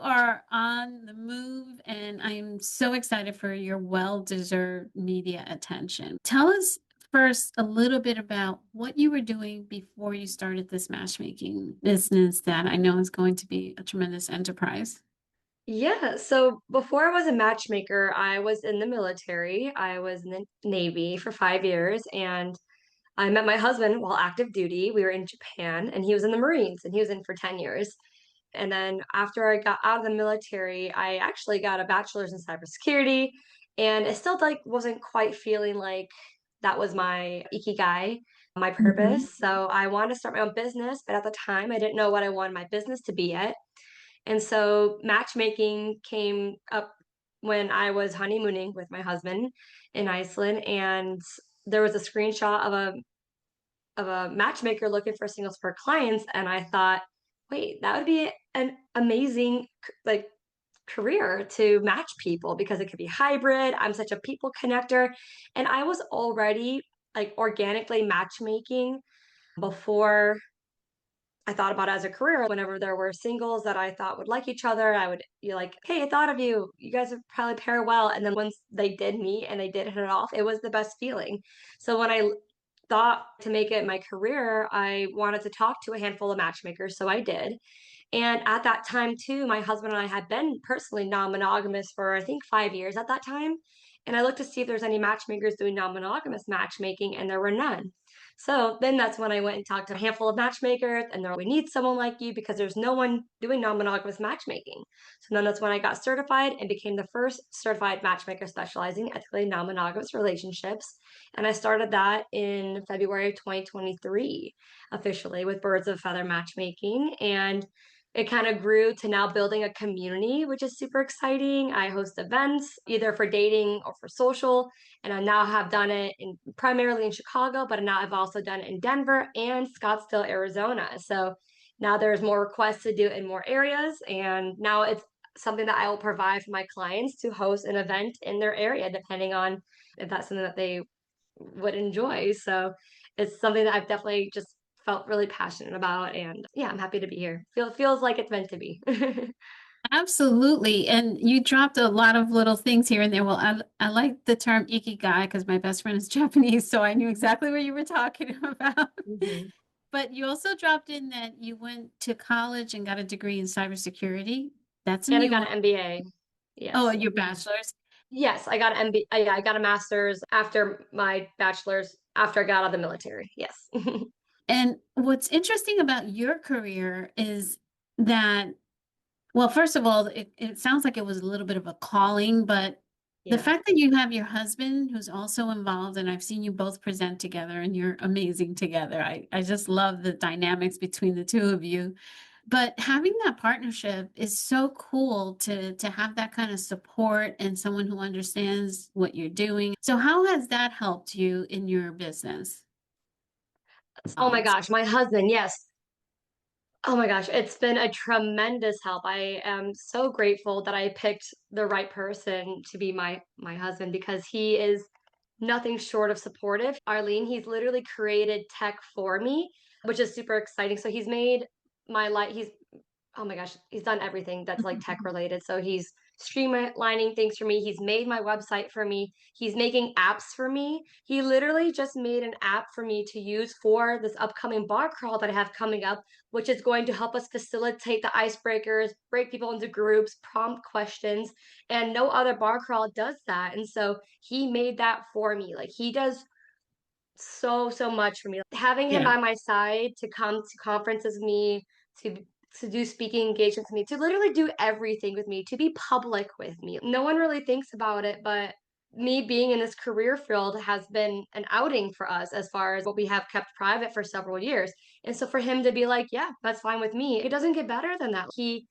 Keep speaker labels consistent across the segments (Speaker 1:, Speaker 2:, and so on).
Speaker 1: are on the move, and I'm so excited for your well-deserved media attention. Tell us first a little bit about what you were doing before you started this matchmaking business that I know is going to be a tremendous enterprise.
Speaker 2: Yeah, so before I was a matchmaker, I was in the military. I was in the Navy for 5 years, and I met my husband while active duty. We were in Japan, and he was in the Marines, and he was in for 10 years. And then after I got out of the military, I actually got a bachelor's in cybersecurity, and it still like wasn't quite feeling like that was my ikigai, my
Speaker 1: Mhm.
Speaker 2: purpose. So I wanted to start my own business, but at the time I didn't know what I wanted my business to be yet. And so matchmaking came up when I was honeymooning with my husband in Iceland, and there was a screenshot of a matchmaker looking for singles for clients, and I thought, wait, that would be an amazing like career to match people because it could be hybrid. I'm such a people connector, and I was already like organically matchmaking before I thought about it as a career. Whenever there were singles that I thought would like each other, I would be like, "Hey, I thought of you. You guys would probably pair well." And then once they did meet and they did hit it off, it was the best feeling. So when I thought to make it my career, I wanted to talk to a handful of matchmakers, so I did. And at that time too, my husband and I had been personally non-monogamous for I think 5 years at that time. And I looked to see if there's any matchmakers doing non-monogamous matchmaking, and there were none. So then that's when I went and talked to a handful of matchmakers, and they're, we need someone like you because there's no one doing non-monogamous matchmaking. So then that's when I got certified and became the first certified matchmaker specializing ethically non-monogamous relationships. And I started that in February of 2023 officially with Birds of Feather Matchmaking. And it kind of grew to now building a community, which is super exciting. I host events either for dating or for social, and I now have done it in primarily in Chicago, but now I've also done it in Denver and Scottsdale, Arizona. So now there's more requests to do it in more areas, and now it's something that I will provide for my clients to host an event in their area, depending on if that's something that they would enjoy. So it's something that I've definitely just felt really passionate about, and yeah, I'm happy to be here. Feels like it's meant to be.
Speaker 1: Absolutely. And you dropped a lot of little things here and there. Well, I like the term ikigai because my best friend is Japanese, so I knew exactly what you were talking about.
Speaker 2: Mhm.
Speaker 1: But you also dropped in that you went to college and got a degree in cybersecurity. That's a
Speaker 2: And I
Speaker 1: new
Speaker 2: got
Speaker 1: one.
Speaker 2: an MBA.
Speaker 1: Oh,
Speaker 2: Yes.
Speaker 1: your bachelor's.
Speaker 2: Yes, I got an MBA. Yeah, I got a master's after my bachelor's after I got out of the military. Yes.
Speaker 1: And what's interesting about your career is that, well, first of all, it sounds like it was a little bit of a calling, but the
Speaker 2: Yeah.
Speaker 1: fact that you have your husband who's also involved, and I've seen you both present together and you're amazing together. I just love the dynamics between the two of you. But having that partnership is so cool to have that kind of support and someone who understands what you're doing. So how has that helped you in your business?
Speaker 2: Oh my
Speaker 1: Um,
Speaker 2: gosh, my husband. Yes. Oh my gosh, it's been a tremendous help. I am so grateful that I picked the right person to be my husband because he is nothing short of supportive. Arlene, he's literally created tech for me, which is super exciting. So he's made my life, he's oh my gosh, he's done everything that's like tech related. So he's streamlining things for me. He's made my website for me. He's making apps for me. He literally just made an app for me to use for this upcoming bar crawl that I have coming up, which is going to help us facilitate the icebreakers, break people into groups, prompt questions, and no other bar crawl does that. And so he made that for me. Like he does so much for me. Having him
Speaker 1: yeah.
Speaker 2: by my side to come to conferences with me, to to do speaking engagements with me, to literally do everything with me, to be public with me. No one really thinks about it, but me being in this career field has been an outing for us as far as what we have kept private for several years. And so for him to be like, yeah, that's fine with me, it doesn't get better than that. He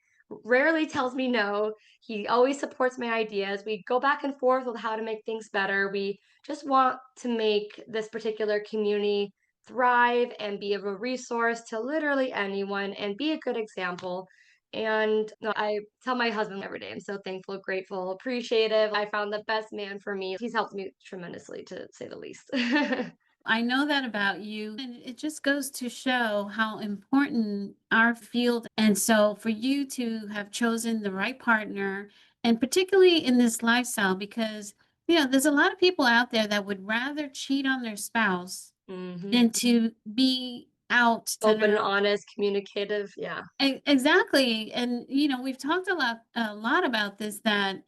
Speaker 2: rarely tells me no. He always supports my ideas. We go back and forth with how to make things better. We just want to make this particular community thrive and be of a resource to literally anyone and be a good example. And no, I tell my husband every day, I'm so thankful, grateful, appreciative. I found the best man for me. He's helped me tremendously, to say the least.
Speaker 1: I know that about you, and it just goes to show how important our field. And so for you to have chosen the right partner, and particularly in this lifestyle, because there's a lot of people out there that would rather cheat on their spouse
Speaker 2: Mhm.
Speaker 1: than to be out
Speaker 2: Open and
Speaker 1: center.
Speaker 2: honest, communicative, yeah.
Speaker 1: Exactly. And we've talked a lot about this, that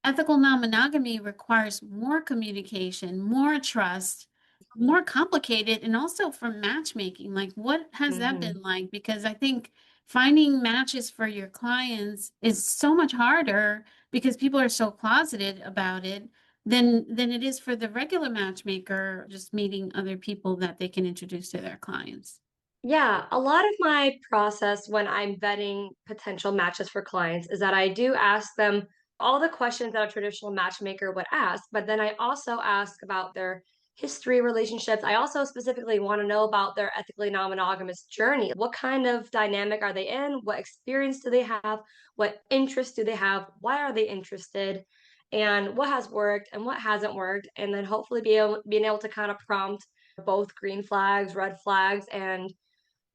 Speaker 1: ethical non-monogamy requires more communication, more trust, more complicated, and also from matchmaking. Like, what has that
Speaker 2: Mhm.
Speaker 1: been like? Because I think finding matches for your clients is so much harder because people are so closeted about it than it is for the regular matchmaker just meeting other people that they can introduce to their clients.
Speaker 2: Yeah, a lot of my process when I'm vetting potential matches for clients is that I do ask them all the questions that a traditional matchmaker would ask, but then I also ask about their history, relationships. I also specifically want to know about their ethically non-monogamous journey. What kind of dynamic are they in? What experience do they have? What interests do they have? Why are they interested? And what has worked and what hasn't worked? And then hopefully being able to kind of prompt both green flags, red flags, and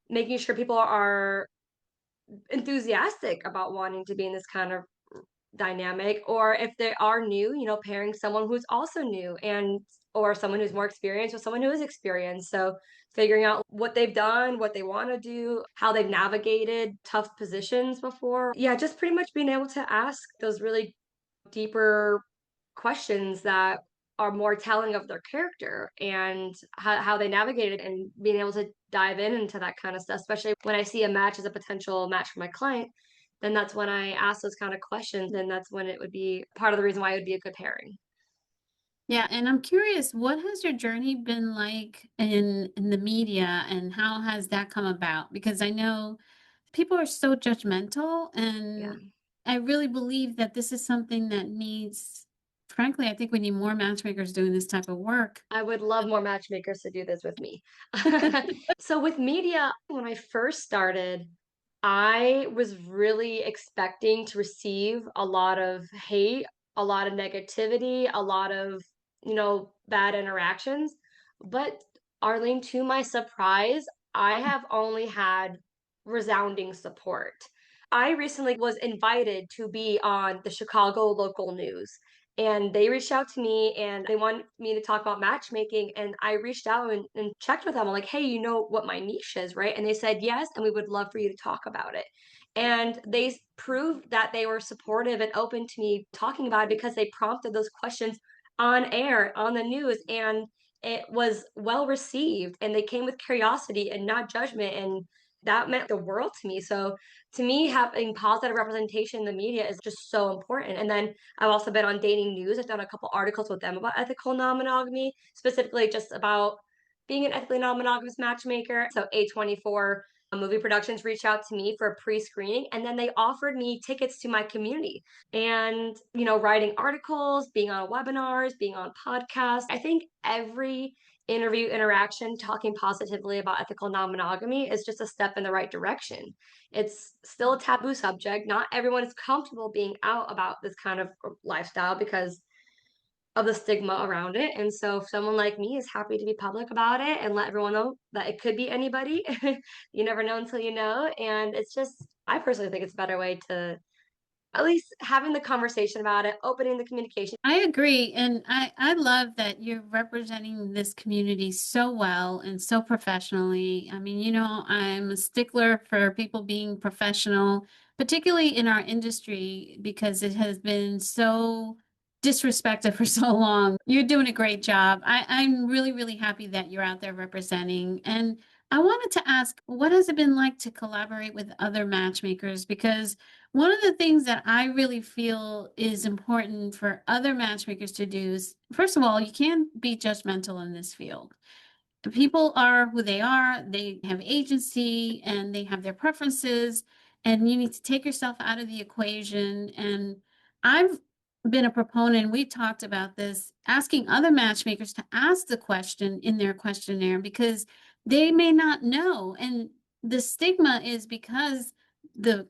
Speaker 2: making sure people are enthusiastic about wanting to be in this kind of dynamic, or if they are new, pairing someone who's also new, and or someone who's more experienced with someone who is experienced. So figuring out what they've done, what they want to do, how they've navigated tough positions before. Yeah, just pretty much being able to ask those really deeper questions that are more telling of their character and how they navigated, and being able to dive into that kind of stuff, especially when I see a match as a potential match for my client, then that's when I ask those kind of questions, and that's when it would be part of the reason why it would be a good pairing.
Speaker 1: Yeah, and I'm curious, what has your journey been like in the media, and how has that come about? Because I know people are so judgmental,
Speaker 2: Yeah.
Speaker 1: and I really believe that this is something that frankly, I think we need more matchmakers doing this type of work.
Speaker 2: I would love more matchmakers to do this with me. So with media, when I first started, I was really expecting to receive a lot of hate, a lot of negativity, a lot of, bad interactions. But Arlene, to my surprise, I have only had resounding support. I recently was invited to be on the Chicago local news, and they reached out to me and they wanted me to talk about matchmaking, and I reached out and checked with them. I'm like, hey, you know what my niche is, right? And they said yes, and we would love for you to talk about it. And they proved that they were supportive and open to me talking about it because they prompted those questions on air on the news, and it was well received, and they came with curiosity and not judgment, and that meant the world to me. So to me, having positive representation in the media is just so important. And then I've also been on dating news. I've done a couple articles with them about ethical non-monogamy, specifically just about being an ethically non-monogamous matchmaker. So A24 movie productions reached out to me for a pre-screening, and then they offered me tickets to my community. And writing articles, being on webinars, being on podcasts. I think every interview interaction talking positively about ethical non-monogamy is just a step in the right direction. It's still a taboo subject. Not everyone is comfortable being out about this kind of lifestyle because of the stigma around it. And so if someone like me is happy to be public about it and let everyone know that it could be anybody, you never know until you know. And it's just, I personally think it's a better way to at least having the conversation about it, opening the communication.
Speaker 1: I agree. And I love that you're representing this community so well and so professionally. I mean, I'm a stickler for people being professional, particularly in our industry, because it has been so disrespected for so long. You're doing a great job. I'm really, really happy that you're out there representing. And I wanted to ask, what has it been like to collaborate with other matchmakers? Because one of the things that I really feel is important for other matchmakers to do is, first of all, you can't be judgmental in this field. People are who they are, they have agency and they have their preferences, and you need to take yourself out of the equation. And I've been a proponent, we talked about this, asking other matchmakers to ask the question in their questionnaire because they may not know. And the stigma is because the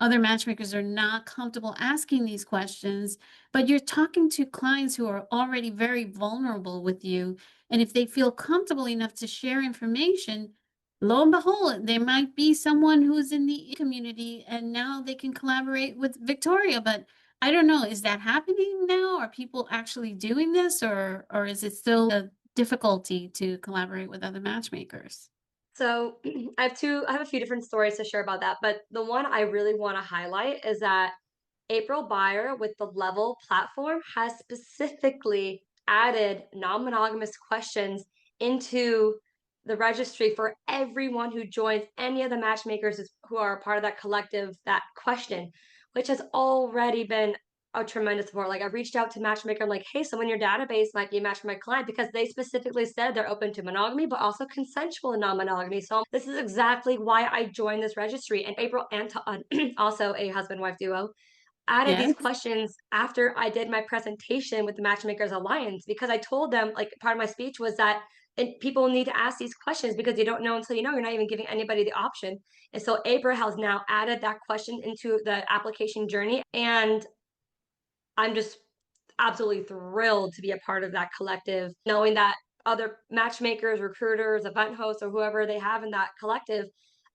Speaker 1: other matchmakers are not comfortable asking these questions, but you're talking to clients who are already very vulnerable with you. And if they feel comfortable enough to share information, lo and behold, there might be someone who's in the community and now they can collaborate with Victoria. But I don't know, is that happening now? Are people actually doing this, or is it still a difficulty to collaborate with other matchmakers?
Speaker 2: So I have a few different stories to share about that, but the one I really want to highlight is that April Buyer with the Level platform has specifically added non-monogamous questions into the registry for everyone who joins any of the matchmakers who are a part of that collective, that question, which has already been a tremendous support. Like I reached out to Matchmaker, I'm like, hey, someone in your database might be a match for my client because they specifically said they're open to monogamy, but also consensual non-monogamy. So this is exactly why I joined this registry. And April and also a husband-wife duo added these
Speaker 1: Yes.
Speaker 2: questions after I did my presentation with the Matchmakers Alliance because I told them, like, part of my speech was that and people need to ask these questions because you don't know until you know. You're not even giving anybody the option. And so April has now added that question into the application journey. And I'm just absolutely thrilled to be a part of that collective, knowing that other matchmakers, recruiters, event hosts, or whoever they have in that collective,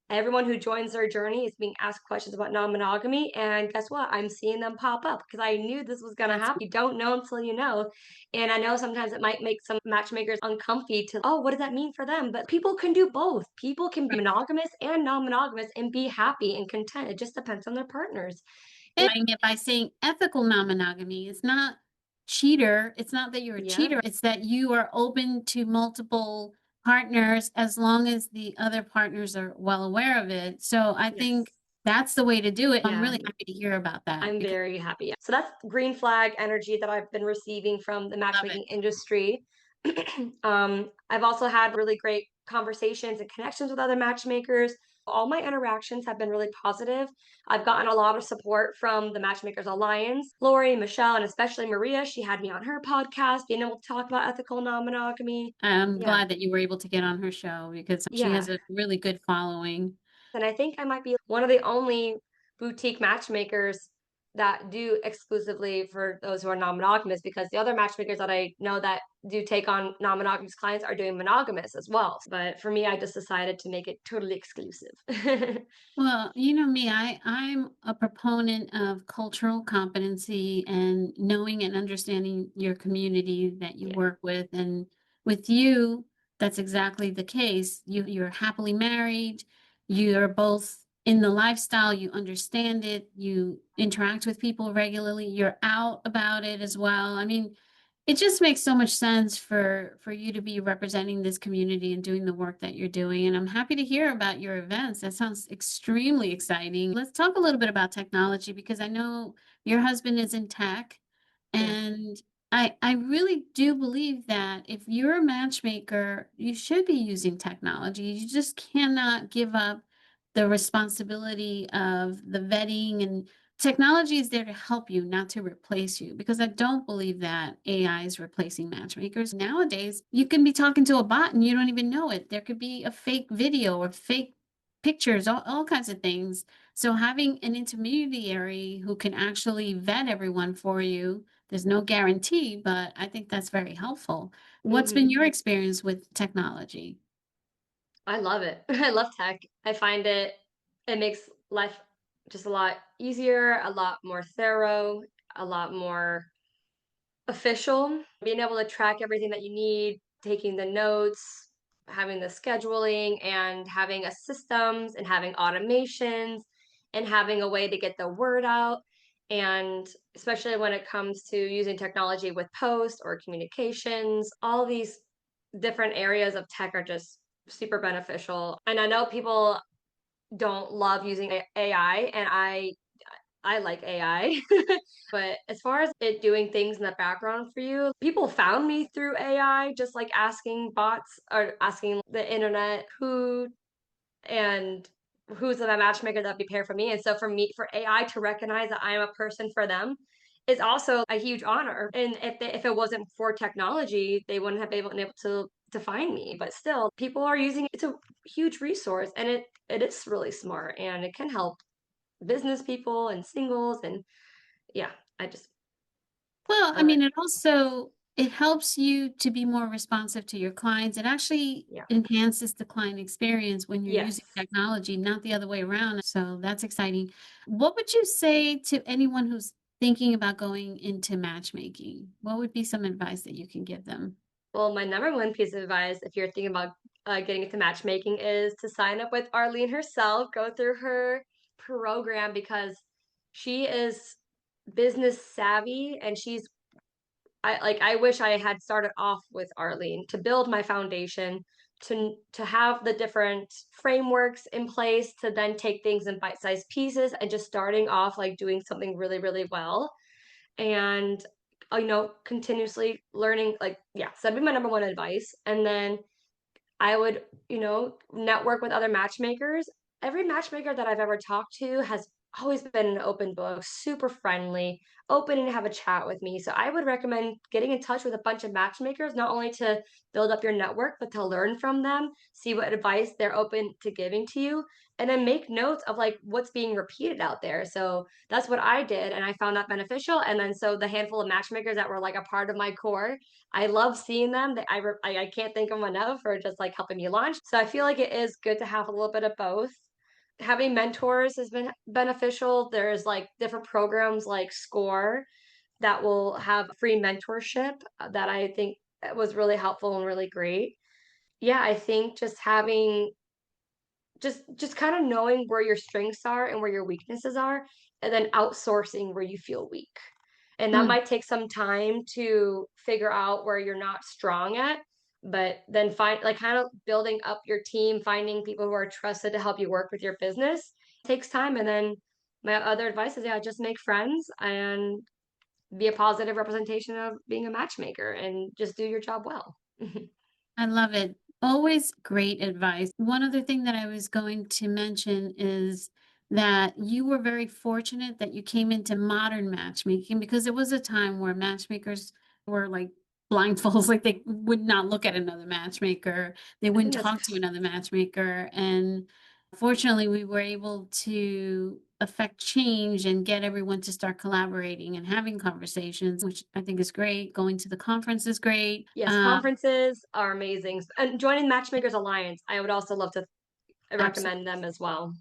Speaker 2: everyone who joins their journey is being asked questions about non-monogamy. And guess what? I'm seeing them pop up because I knew this was going to
Speaker 1: That's
Speaker 2: happen. You don't know until you know. And I know sometimes it might make some matchmakers uncomfy to, oh, what does that mean for them? But people can do both. People can be monogamous and non-monogamous and be happy and content. It just depends on their partners. And
Speaker 1: doing it by saying ethical non-monogamy. It's not cheater. It's not that you're a
Speaker 2: yeah,
Speaker 1: cheater. It's that you are open to multiple partners as long as the other partners are well aware of it. So I think
Speaker 2: yes.
Speaker 1: that's the way to do it. I'm
Speaker 2: Yeah.
Speaker 1: really happy to hear about that
Speaker 2: I'm
Speaker 1: because
Speaker 2: very happy. So that's green flag energy that I've been receiving from the
Speaker 1: I love it.
Speaker 2: matchmaking industry. I've also had really great conversations and connections with other matchmakers. All my interactions have been really positive. I've gotten a lot of support from the Matchmakers Alliance, Lori, Michelle, and especially Maria. She had me on her podcast, being able to talk about ethical non-monogamy.
Speaker 1: I'm
Speaker 2: Yeah,
Speaker 1: glad that you were able to get on her show because she
Speaker 2: yeah.
Speaker 1: has a really good following.
Speaker 2: And I think I might be one of the only boutique matchmakers that do exclusively for those who are non-monogamous because the other matchmakers that I know that do take on non-monogamous clients are doing monogamous as well. But for me, I just decided to make it totally exclusive.
Speaker 1: Well, you know me, I'm a proponent of cultural competency and knowing and understanding your community that you
Speaker 2: Yeah.
Speaker 1: work with. And with you, that's exactly the case. You're happily married, you're both in the lifestyle, you understand it, you interact with people regularly, you're out about it as well. I mean, it just makes so much sense for you to be representing this community and doing the work that you're doing. And I'm happy to hear about your events. That sounds extremely exciting. Let's talk a little bit about technology because I know your husband is in tech,
Speaker 2: Yeah.
Speaker 1: and I really do believe that if you're a matchmaker, you should be using technology. You just cannot give up the responsibility of the vetting, and technology is there to help you, not to replace you, because I don't believe that AI is replacing matchmakers. Nowadays, you can be talking to a bot and you don't even know it. There could be a fake video or fake pictures, all kinds of things. So having an intermediary who can actually vet everyone for you, there's no guarantee, but I think that's very helpful. What's been
Speaker 2: Hmm.
Speaker 1: your experience with technology?
Speaker 2: I love it. I love tech. I find it makes life just a lot easier, a lot more thorough, a lot more official, being able to track everything that you need, taking the notes, having the scheduling, and having a systems and having automations and having a way to get the word out. And especially when it comes to using technology with posts or communications, all these different areas of tech are just super beneficial. And I know people don't love using AI, and I like AI. But as far as it doing things in the background for you, people found me through AI, just like asking bots or asking the internet and who's the matchmaker that'd be paired for me. And so for me, for AI to recognize that I am a person for them is also a huge honor. And if it wasn't for technology, they wouldn't have been able to find me. But still, people are using it. It's a huge resource, and it is really smart and it can help. business people and singles, and yeah,
Speaker 1: Well,
Speaker 2: I
Speaker 1: I
Speaker 2: like
Speaker 1: mean, it helps you to be more responsive to your clients. It actually
Speaker 2: yeah.
Speaker 1: enhances the client experience when you're
Speaker 2: Yes.
Speaker 1: using technology, not the other way around. So that's exciting. What would you say to anyone who's thinking about going into matchmaking? What would be some advice that you can give them?
Speaker 2: Well, my number one piece of advice, if you're thinking about getting into matchmaking, is to sign up with Arlene herself. Go through her program because she is business savvy, and I wish I had started off with Arlene to build my foundation, to have the different frameworks in place, to then take things in bite-sized pieces and just starting off like doing something really, really well. And continuously learning, like, yeah, so that'd be my number one advice. And then I would, network with other matchmakers. Every matchmaker that I've ever talked to has always been an open book, super friendly, open and have a chat with me. So I would recommend getting in touch with a bunch of matchmakers, not only to build up your network, but to learn from them, see what advice they're open to giving to you, and then make notes of like what's being repeated out there. So that's what I did, and I found that beneficial. And then so the handful of matchmakers that were like a part of my core, I love seeing them. I can't thank them enough for just like helping me launch. So I feel like it is good to have a little bit of both. Having mentors has been beneficial. There's like different programs like Score that will have free mentorship that I think was really helpful and really great. Yeah, I think just having just kind of knowing where your strengths are and where your weaknesses are, and then outsourcing where you feel weak. And that
Speaker 1: Mm,
Speaker 2: might take some time to figure out where you're not strong at, but then find like kind of building up your team, finding people who are trusted to help you work with your business takes time. And then my other advice is, yeah, just make friends and be a positive representation of being a matchmaker and just do your job well.
Speaker 1: I love it. Always great advice. One other thing that I was going to mention is that you were very fortunate that you came into modern matchmaking because there was a time where matchmakers were like blindfolds, like they would not look at another matchmaker, they
Speaker 2: I
Speaker 1: wouldn't
Speaker 2: think that's
Speaker 1: talk to another matchmaker. And fortunately, we were able to affect change and get everyone to start collaborating and having conversations, which I think is great. Going to the conference is great.
Speaker 2: yes, conferences are amazing. And joining Matchmakers Alliance, I would also love to
Speaker 1: Absolutely.
Speaker 2: recommend them as well.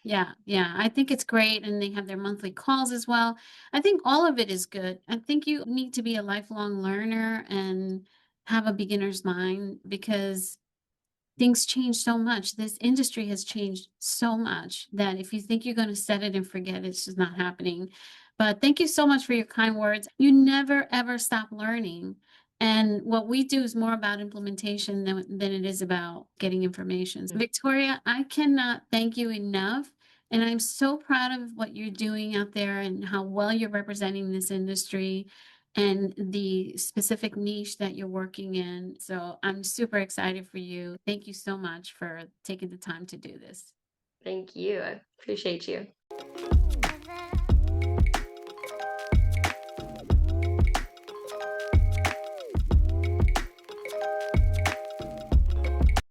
Speaker 1: Yeah, yeah. I think it's great. And they have their monthly calls as well. I think all of it is good. I think you need to be a lifelong learner and have a beginner's mind because things change so much. This industry has changed so much that if you think you're going to set it and forget, it's just not happening. But thank you so much for your kind words. You never ever stop learning. And what we do is more about implementation than it is about getting information. So, Victoria, I cannot thank you enough. And I'm so proud of what you're doing out there and how well you're representing this industry and the specific niche that you're working in. So I'm super excited for you. Thank you so much for taking the time to do this.
Speaker 2: Thank you. I appreciate you.